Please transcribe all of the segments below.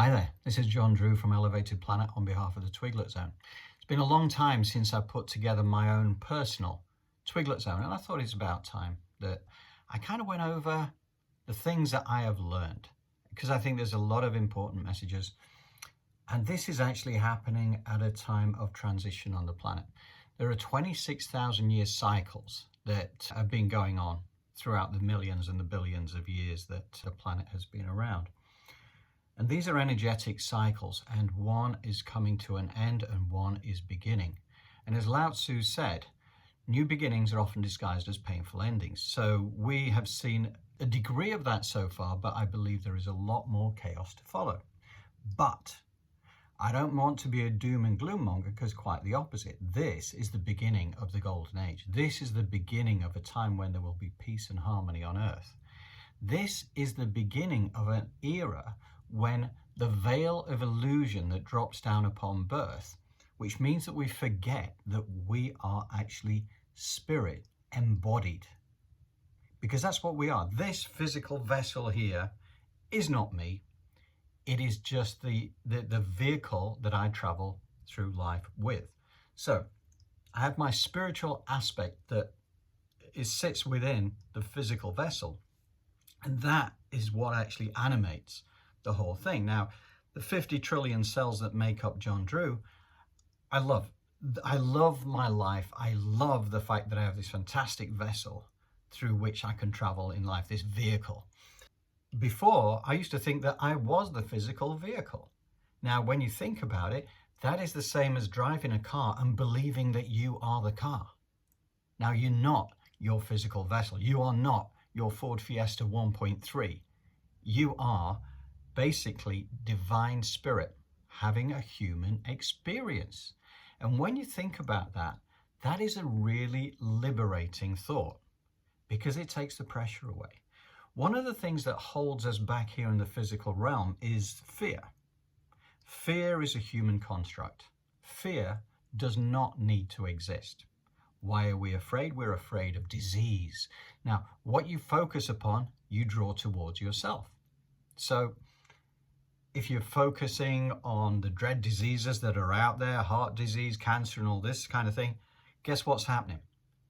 Hi there, this is John Drew from Elevated Planet on behalf of the Twiglet Zone. It's been a long time since I put together my own personal Twiglet Zone, and I thought it's about time that I kind of went over the things that I have learned, because I think there's a lot of important messages, and this is actually happening at a time of transition on the planet. There are 26,000 year cycles that have been going on throughout the millions and the billions of years that the planet has been around. And these are energetic cycles, and one is coming to an end and one is beginning. And as Lao Tzu said, new beginnings are often disguised as painful endings. So we have seen a degree of that so far, but I believe there is a lot more chaos to follow. But I don't want to be a doom and gloom monger, because quite the opposite. This is the beginning of the golden age. This is the beginning of a time when there will be peace and harmony on earth. This is the beginning of an era when the veil of illusion that drops down upon birth, which means that we forget that we are actually spirit embodied, because that's what we are. This physical vessel here is not me. It is just the vehicle that I travel through life with. So I have my spiritual aspect that sits within the physical vessel, and that is what actually animates the whole thing. Now, the 50 trillion cells that make up John Drew, I love my life. I love the fact that I have this fantastic vessel through which I can travel in life, this vehicle. Before, I used to think that I was the physical vehicle. Now, when you think about it, that is the same as driving a car and believing that you are the car. Now, you're not your physical vessel. You are not your Ford Fiesta 1.3. You are basically divine spirit having a human experience. And when you think about that, that is a really liberating thought, because it takes the pressure away. One of the things that holds us back here in the physical realm is fear. Fear is a human construct. Fear does not need to exist. Why are we afraid? We're afraid of disease. Now, what you focus upon, you draw towards yourself. So if you're focusing on the dread diseases that are out there, heart disease, cancer, and all this kind of thing, guess what's happening?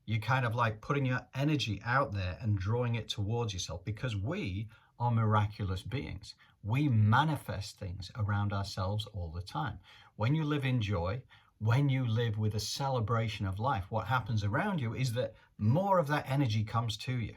You're kind of like putting your energy out there and drawing it towards yourself, because we are miraculous beings. We manifest things around ourselves all the time. When you live in joy, when you live with a celebration of life, what happens around you is that more of that energy comes to you.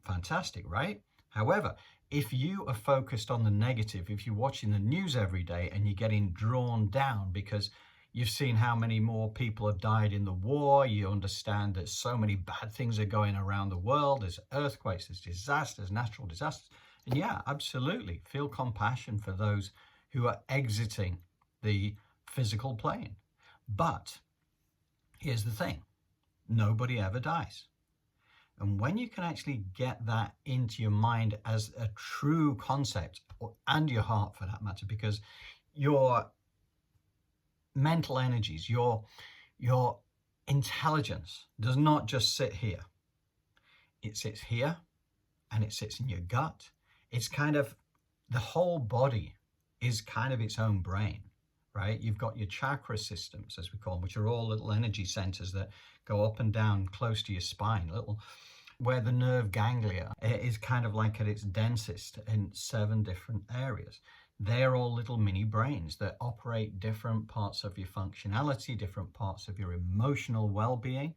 Fantastic, right? However, if you are focused on the negative, if you're watching the news every day and you're getting drawn down because you've seen how many more people have died in the war, you understand that so many bad things are going around the world, there's earthquakes, there's disasters, natural disasters, and yeah, absolutely, feel compassion for those who are exiting the physical plane. But here's the thing, nobody ever dies. And when you can actually get that into your mind as a true concept, and your heart for that matter, because your mental energies, your intelligence does not just sit here. It sits here and it sits in your gut. It's kind of, the whole body is kind of its own brain, right? You've got your chakra systems, as we call them, which are all little energy centers that go up and down close to your spine, where the nerve ganglia is kind of like at its densest in 7 different areas. They're all little mini brains that operate different parts of your functionality, different parts of your emotional well-being.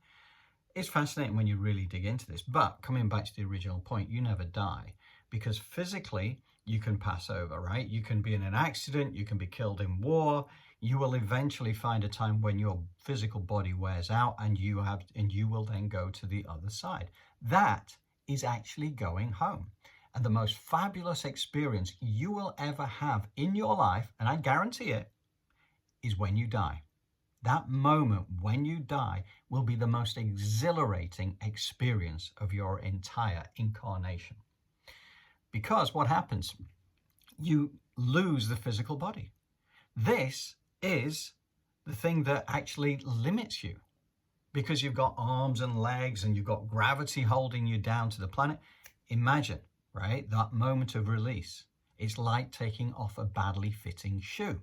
It's fascinating when you really dig into this. But coming back to the original point, you never die, because physically you can pass over, right? You can be in an accident, you can be killed in war. You will eventually find a time when your physical body wears out, and you will then go to the other side. That is actually going home. And the most fabulous experience you will ever have in your life, and I guarantee it, is when you die. That moment when you die will be the most exhilarating experience of your entire incarnation. Because what happens? You lose the physical body. This is the thing that actually limits you, because you've got arms and legs and you've got gravity holding you down to the planet. Imagine, right, that moment of release. It's like taking off a badly fitting shoe.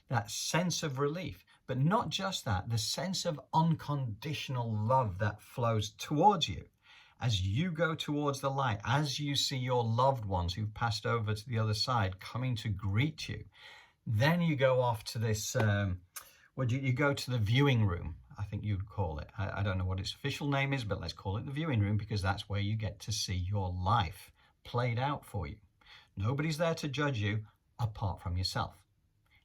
That sense of relief, but not just that, the sense of unconditional love that flows towards you as you go towards the light, as you see your loved ones who've passed over to the other side coming to greet you. Then you go off to this, you go to the viewing room, I think you'd call it. I don't know what its official name is, but let's call it the viewing room, because that's where you get to see your life played out for you. Nobody's there to judge you apart from yourself.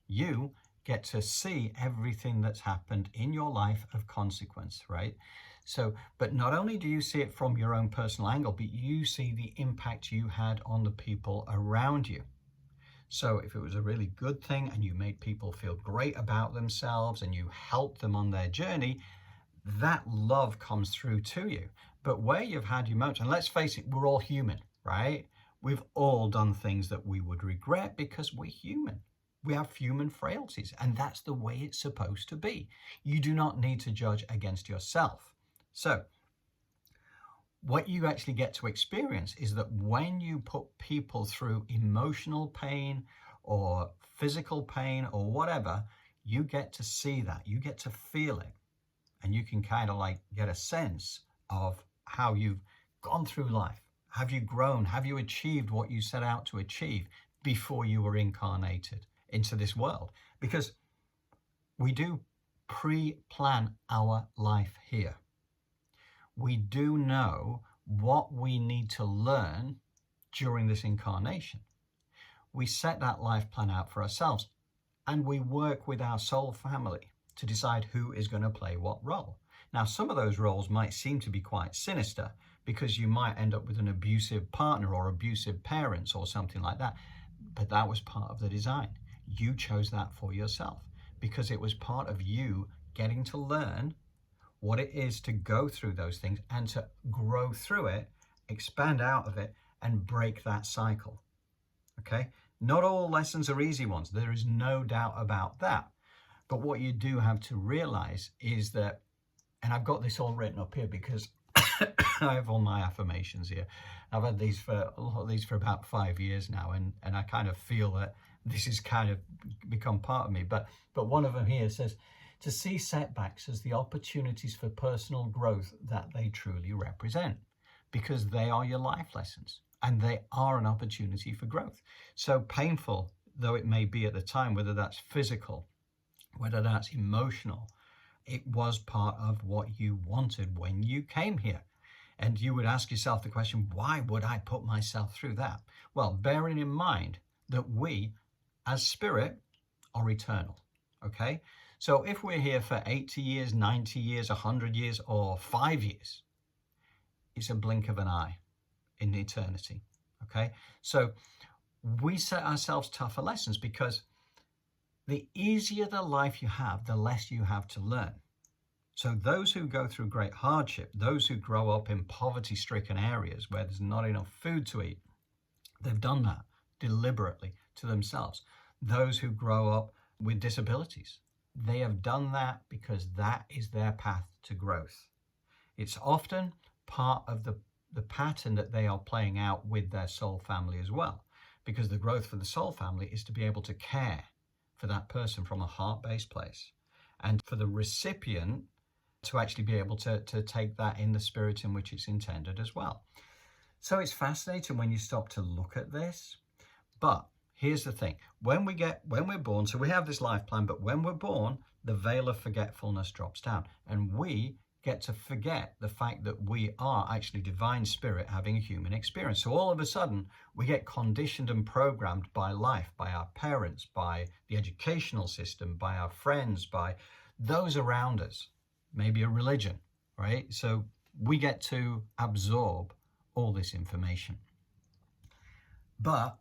You get to see everything that's happened in your life of consequence, right? So, but not only do you see it from your own personal angle, but you see the impact you had on the people around you. So if it was a really good thing and you made people feel great about themselves and you helped them on their journey, that love comes through to you. But where you've had your moments, and let's face it, we're all human, right? We've all done things that we would regret because we're human. We have human frailties, and that's the way it's supposed to be. You do not need to judge against yourself. So what you actually get to experience is that when you put people through emotional pain or physical pain or whatever, you get to see that, you get to feel it, and you can kind of like get a sense of how you've gone through life. Have you grown? Have you achieved what you set out to achieve before you were incarnated into this world? Because we do pre-plan our life here. We do know what we need to learn during this incarnation. We set that life plan out for ourselves, and we work with our soul family to decide who is going to play what role. Now, some of those roles might seem to be quite sinister, because you might end up with an abusive partner or abusive parents or something like that. But that was part of the design. You chose that for yourself because it was part of you getting to learn what it is to go through those things and to grow through it, expand out of it, and break that cycle. Okay? Not all lessons are easy ones. There is no doubt about that. But what you do have to realize is that, and I've got this all written up here because I have all my affirmations here. I've had these for about 5 years now, and I kind of feel that this has kind of become part of me. But one of them here says, to see setbacks as the opportunities for personal growth that they truly represent, because they are your life lessons and they are an opportunity for growth. So painful though it may be at the time, whether that's physical, whether that's emotional, it was part of what you wanted when you came here. And you would ask yourself the question, why would I put myself through that? Well, bearing in mind that we, as spirit, are eternal, okay? So if we're here for 80 years, 90 years, 100 years, or 5 years, it's a blink of an eye in eternity, okay? So we set ourselves tougher lessons because the easier the life you have, the less you have to learn. So those who go through great hardship, those who grow up in poverty-stricken areas where there's not enough food to eat, they've done that deliberately to themselves. Those who grow up with disabilities, they have done that because that is their path to growth. It's often part of the pattern that they are playing out with their soul family as well, because the growth for the soul family is to be able to care for that person from a heart-based place, and for the recipient to actually be able to take that in the spirit in which it's intended as well. So it's fascinating when you stop to look at this. But here's the thing, when we're born, so we have this life plan, but when we're born, the veil of forgetfulness drops down, and we get to forget the fact that we are actually divine spirit having a human experience. So all of a sudden, we get conditioned and programmed by life, by our parents, by the educational system, by our friends, by those around us, maybe a religion, right? So we get to absorb all this information. But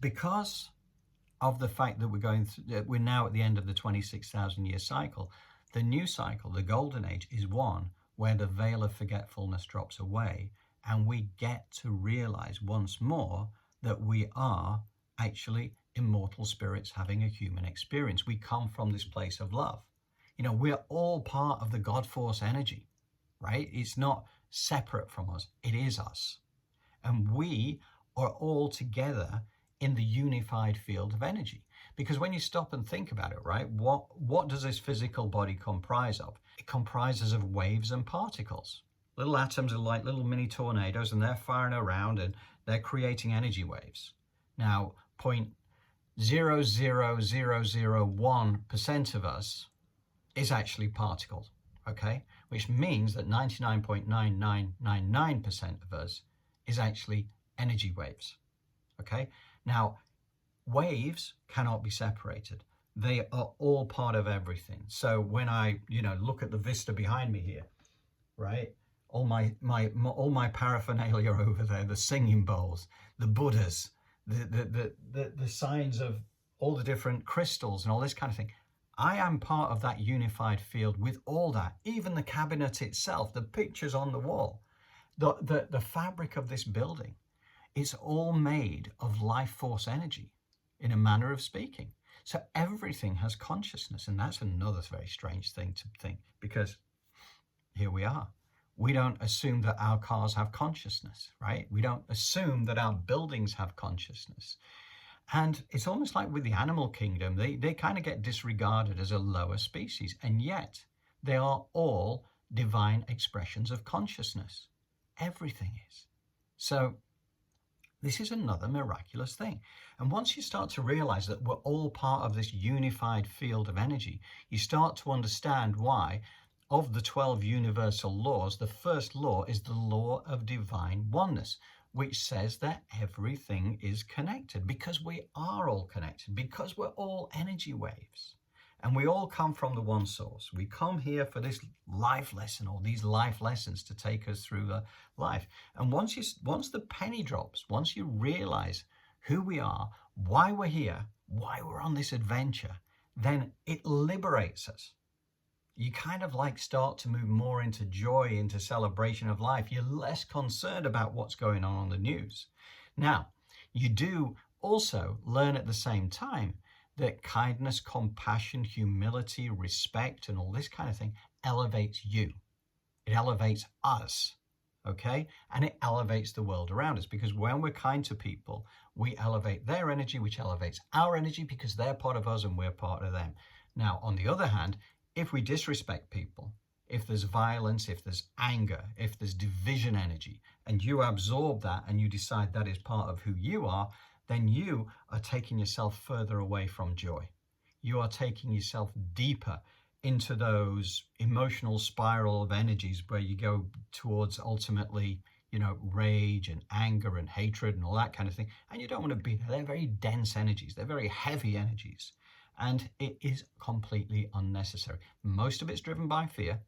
because of the fact that we're now at the end of the 26,000 year cycle, the new cycle, the golden age, is one where the veil of forgetfulness drops away, and we get to realize once more that we are actually immortal spirits having a human experience. We come from this place of love. You know, we're all part of the God force energy, right? It's not separate from us. It is us. And we are all together in the unified field of energy. Because when you stop and think about it, right, what does this physical body comprise of? It comprises of waves and particles. Little atoms are like little mini tornadoes, and they're firing around and they're creating energy waves. Now, 0.00001% of us is actually particles, okay? Which means that 99.9999% of us is actually energy waves, okay? Now, waves cannot be separated. They are all part of everything. So when I, look at the vista behind me here, right? All my paraphernalia over there, the singing bowls, the Buddhas, the signs of all the different crystals and all this kind of thing. I am part of that unified field with all that, even the cabinet itself, the pictures on the wall, the fabric of this building. It's all made of life force energy, in a manner of speaking. So everything has consciousness, and that's another very strange thing to think, because here we are. We don't assume that our cars have consciousness, right? We don't assume that our buildings have consciousness. And it's almost like with the animal kingdom, they kind of get disregarded as a lower species, and yet they are all divine expressions of consciousness. Everything is. So this is another miraculous thing. And once you start to realize that we're all part of this unified field of energy, you start to understand why, of the 12 universal laws, the first law is the law of divine oneness, which says that everything is connected, because we are all connected, because we're all energy waves. And we all come from the one source. We come here for this life lesson, or these life lessons, to take us through the life. And once the penny drops, once you realize who we are, why we're here, why we're on this adventure, then it liberates us. You kind of like start to move more into joy, into celebration of life. You're less concerned about what's going on the news. Now, you do also learn at the same time that kindness, compassion, humility, respect, and all this kind of thing elevates you. It elevates us, okay? And it elevates the world around us, because when we're kind to people, we elevate their energy, which elevates our energy, because they're part of us and we're part of them. Now, on the other hand, if we disrespect people, if there's violence, if there's anger, if there's division energy, and you absorb that and you decide that is part of who you are, then you are taking yourself further away from joy. You are taking yourself deeper into those emotional spiral of energies where you go towards ultimately, rage and anger and hatred and all that kind of thing. And you don't want to be there. They're very dense energies. They're very heavy energies. And it is completely unnecessary. Most of it's driven by fear.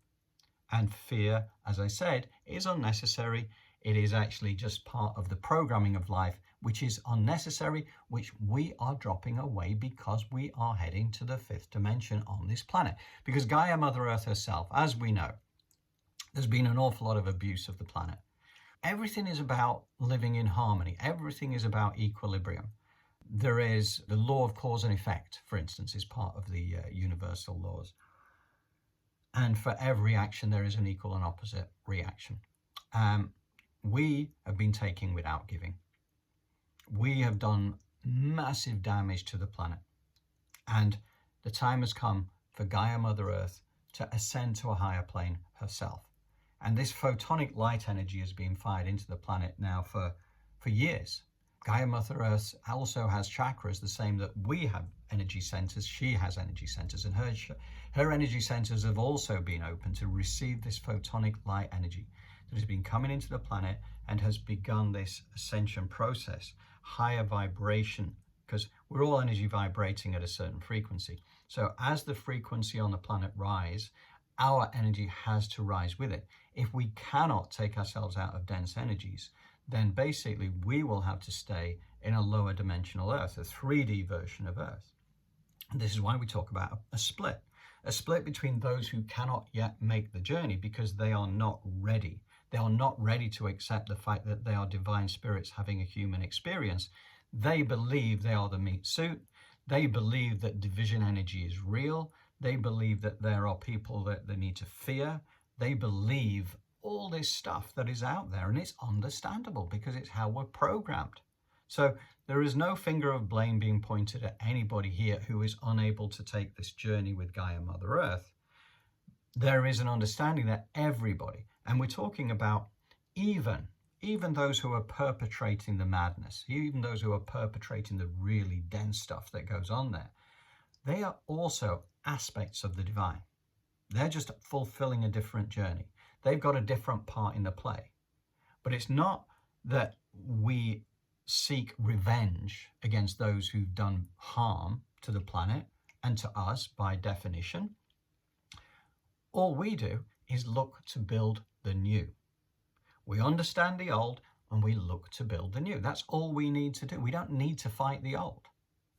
And fear, as I said, is unnecessary. It is actually just part of the programming of life, which is unnecessary, which we are dropping away because we are heading to the fifth dimension on this planet. Because Gaia, Mother Earth herself, as we know, there's been an awful lot of abuse of the planet. Everything is about living in harmony. Everything is about equilibrium. There is the law of cause and effect, for instance, is part of the universal laws. And for every action, there is an equal and opposite reaction. We have been taking without giving. We have done massive damage to the planet. And the time has come for Gaia, Mother Earth, to ascend to a higher plane herself. And this photonic light energy has been fired into the planet now for years. Gaia, Mother Earth also has chakras, the same that we have energy centers. She has energy centers, and her energy centers have also been open to receive this photonic light energy that has been coming into the planet and has begun this ascension process, higher vibration, because we're all energy vibrating at a certain frequency. So as the frequency on the planet rise, our energy has to rise with it. If we cannot take ourselves out of dense energies, then basically we will have to stay in a lower dimensional Earth, a 3D version of Earth. And this is why we talk about a split between those who cannot yet make the journey because they are not ready. They are not ready to accept the fact that they are divine spirits having a human experience. They believe they are the meat suit. They believe that division energy is real. They believe that there are people that they need to fear. They believe all this stuff that is out there, and it's understandable because it's how we're programmed. So there is no finger of blame being pointed at anybody here who is unable to take this journey with Gaia Mother Earth. There is an understanding that everybody, and we're talking about even those who are perpetrating the madness, even those who are perpetrating the really dense stuff that goes on there, they are also aspects of the divine. They're just fulfilling a different journey. They've got a different part in the play. But it's not that we seek revenge against those who've done harm to the planet and to us by definition. All we do is look to build the new. We understand the old and we look to build the new. That's all we need to do. We don't need to fight the old,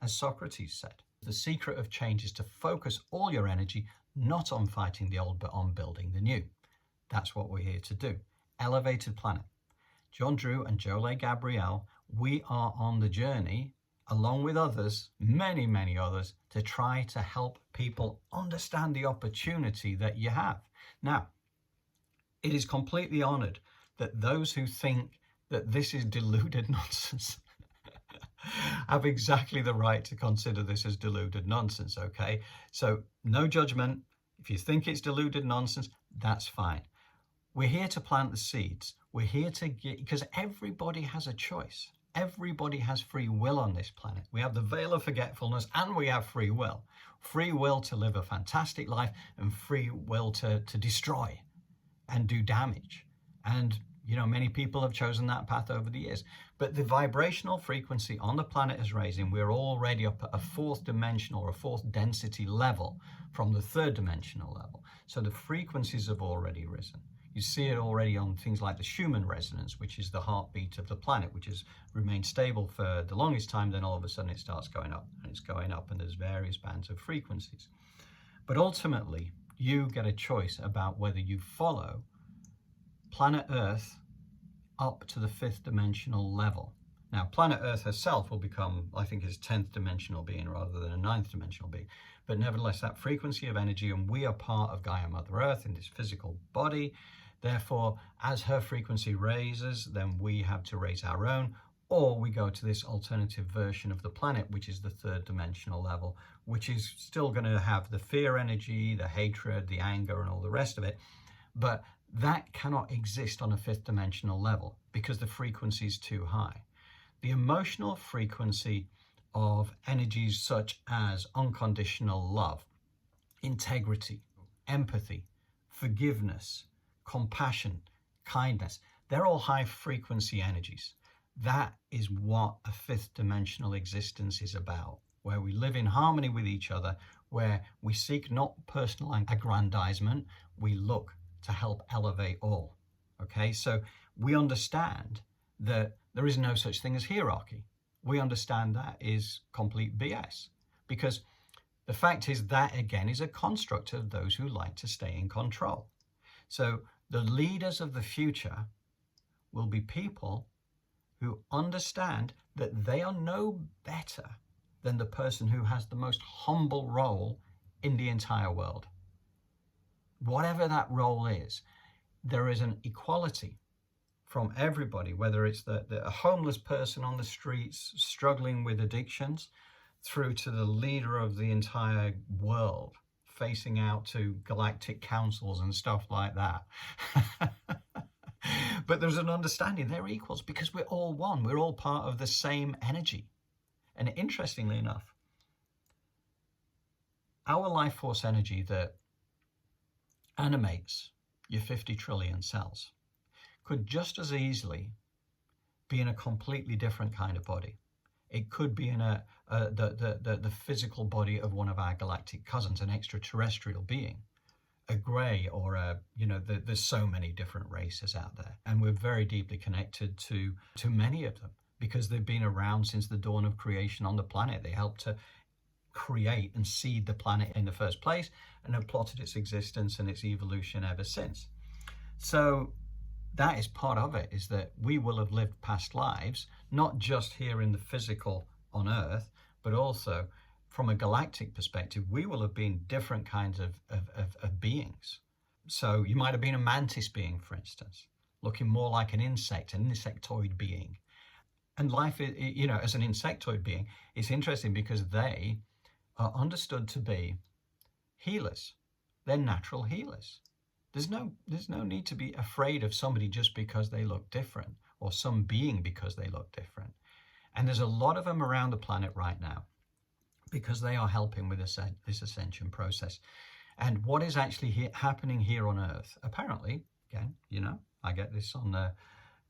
as Socrates said. The secret of change is to focus all your energy not on fighting the old, but on building the new. That's what we're here to do. Elevated Planet. John Drew and Jolie Gabrielle, we are on the journey, along with others, many, many others, to try to help people understand the opportunity that you have. Now, it is completely honored that those who think that this is deluded nonsense have exactly the right to consider this as deluded nonsense, okay? So no judgment. If you think it's deluded nonsense, that's fine. We're here to plant the seeds. We're here to get, because everybody has a choice. Everybody has free will on this planet. We have the veil of forgetfulness and we have free will. Free will to live a fantastic life and free will to destroy and do damage. And, you know, many people have chosen that path over the years. But the vibrational frequency on the planet is raising. We're already up at a fourth dimensional or a fourth density level from the third dimensional level. So the frequencies have already risen. You see it already on things like the Schumann resonance, which is the heartbeat of the planet, which has remained stable for the longest time. Then all of a sudden it starts going up, and it's going up, and there's various bands of frequencies. But ultimately, you get a choice about whether you follow planet Earth up to the fifth dimensional level. Now, planet Earth herself will become, I think, is 10th dimensional being rather than a 9th dimensional being. But nevertheless, that frequency of energy, and we are part of Gaia Mother Earth in this physical body. Therefore, as her frequency raises, then we have to raise our own, or we go to this alternative version of the planet, which is the third dimensional level, which is still going to have the fear energy, the hatred, the anger, and all the rest of it. But that cannot exist on a fifth dimensional level because the frequency is too high. The emotional frequency of energies such as unconditional love, integrity, empathy, forgiveness, compassion, kindness, they're all high frequency energies. That is what a fifth dimensional existence is about, where we live in harmony with each other, where we seek not personal aggrandizement, we look to help elevate all. Okay, so we understand that there is no such thing as hierarchy. We understand that is complete BS, because the fact is that, again, is a construct of those who like to stay in control. So the leaders of the future will be people who understand that they are no better than the person who has the most humble role in the entire world. Whatever that role is, there is an equality from everybody, whether it's a homeless person on the streets struggling with addictions, through to the leader of the entire world, facing out to galactic councils and stuff like that. But there's an understanding they're equals because we're all one. We're all part of the same energy. And interestingly enough, our life force energy that animates your 50 trillion cells could just as easily be in a completely different kind of body. It could be in the physical body of one of our galactic cousins, an extraterrestrial being, a grey, or there's so many different races out there, and we're very deeply connected to many of them because they've been around since the dawn of creation on the planet. They helped to create and seed the planet in the first place and have plotted its existence and its evolution ever since. So that is part of it, is that we will have lived past lives, not just here in the physical on Earth, but also from a galactic perspective. We will have been different kinds of beings. So you might have been a mantis being, for instance, looking more like an insect, an insectoid being. And life, you know, as an insectoid being, it's interesting because they are understood to be healers. They're natural healers. There's no need to be afraid of somebody just because they look different, or some being because they look different. And there's a lot of them around the planet right now because they are helping with this ascension process. And what is actually happening here on Earth, apparently, again, you know, I get this on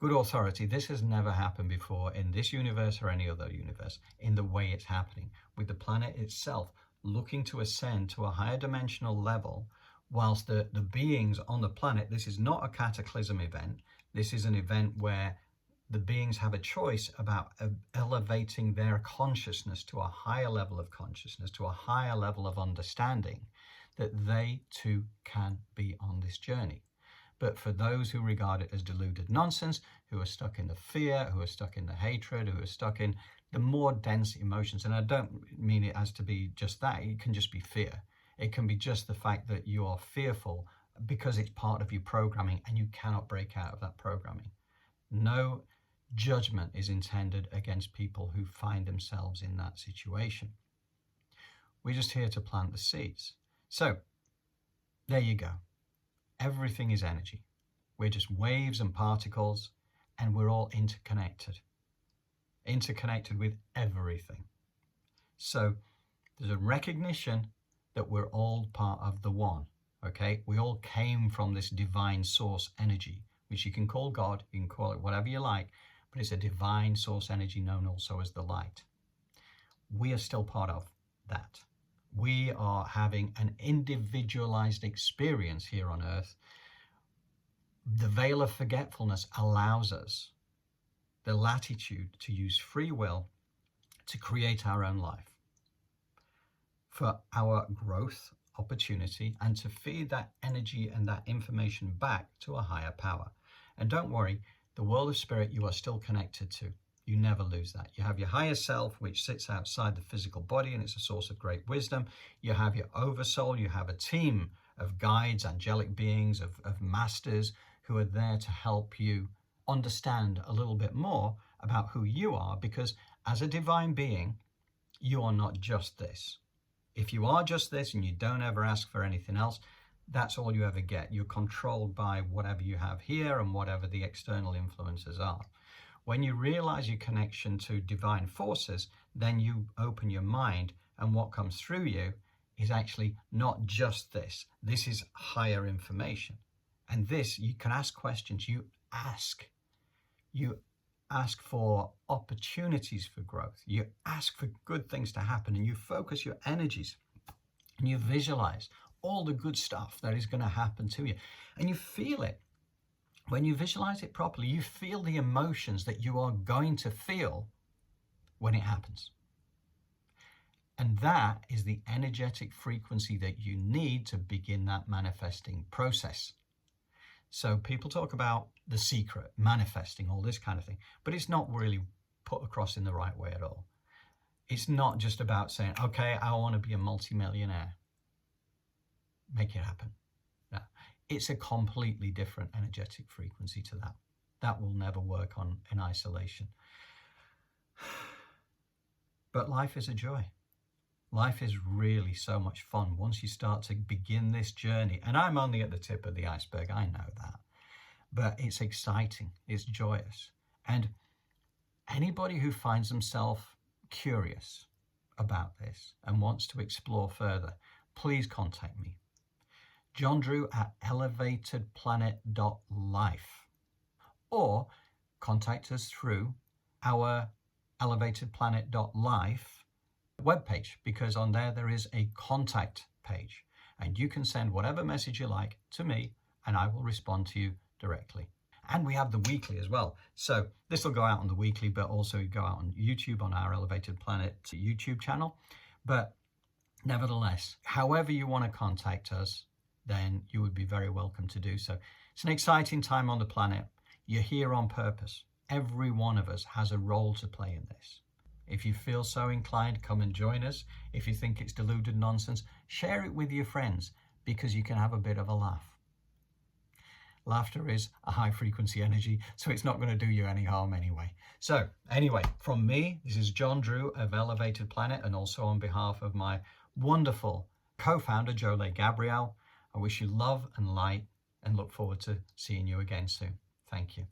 good authority, this has never happened before in this universe or any other universe in the way it's happening, with the planet itself looking to ascend to a higher dimensional level, whilst the beings on the planet, this is not a cataclysm event, this is an event where the beings have a choice about elevating their consciousness to a higher level of consciousness, to a higher level of understanding, that they too can be on this journey. But for those who regard it as deluded nonsense, who are stuck in the fear, who are stuck in the hatred, who are stuck in the more dense emotions, and I don't mean it as to be just that, it can just be fear. It can be just the fact that you are fearful because it's part of your programming and you cannot break out of that programming. No judgment is intended against people who find themselves in that situation. We're just here to plant the seeds. So, there you go. Everything is energy. We're just waves and particles, and we're all interconnected. Interconnected with everything. So there's a recognition that we're all part of the one, okay? We all came from this divine source energy, which you can call God, you can call it whatever you like, but it's a divine source energy known also as the light. We are still part of that. We are having an individualized experience here on Earth. The veil of forgetfulness allows us the latitude to use free will to create our own life for our growth opportunity, and to feed that energy and that information back to a higher power. And don't worry, the world of spirit you are still connected to. You never lose that. You have your higher self, which sits outside the physical body, and it's a source of great wisdom. You have your oversoul. You have a team of guides, angelic beings, of masters who are there to help you understand a little bit more about who you are, because as a divine being, you are not just this. If you are just this and you don't ever ask for anything else, that's all you ever get. You're controlled by whatever you have here and whatever the external influences are. When you realize your connection to divine forces, then you open your mind, and what comes through you is actually not just this. This is higher information. And this, you can ask questions. You ask for opportunities for growth. You ask for good things to happen, and you focus your energies and you visualize all the good stuff that is going to happen to you, and you feel it. When you visualize it properly, you feel the emotions that you are going to feel when it happens. And that is the energetic frequency that you need to begin that manifesting process. So people talk about the secret, manifesting, all this kind of thing, but it's not really put across in the right way at all. It's not just about saying, okay, I want to be a multimillionaire. Make it happen. No. It's a completely different energetic frequency to that. That will never work in isolation. But life is a joy. Life is really so much fun once you start to begin this journey. And I'm only at the tip of the iceberg, I know that. But it's exciting, it's joyous. And anybody who finds themselves curious about this and wants to explore further, please contact me. John Drew at elevatedplanet.life, or contact us through our elevatedplanet.life webpage, because on there is a contact page, and you can send whatever message you like to me and I will respond to you directly. And we have the weekly as well. So this will go out on the weekly, but also go out on YouTube on our Elevated Planet YouTube channel. But nevertheless, however you want to contact us, then you would be very welcome to do so. It's an exciting time on the planet. You're here on purpose. Every one of us has a role to play in this. If you feel so inclined, come and join us. If you think it's deluded nonsense, share it with your friends, because you can have a bit of a laugh. laughter is a high frequency energy, so it's not going to do you any harm anyway. So anyway, from me, this is John Drew of Elevated Planet, and also on behalf of my wonderful co-founder, Jolie Gabrielle, I wish you love and light and look forward to seeing you again soon. Thank you.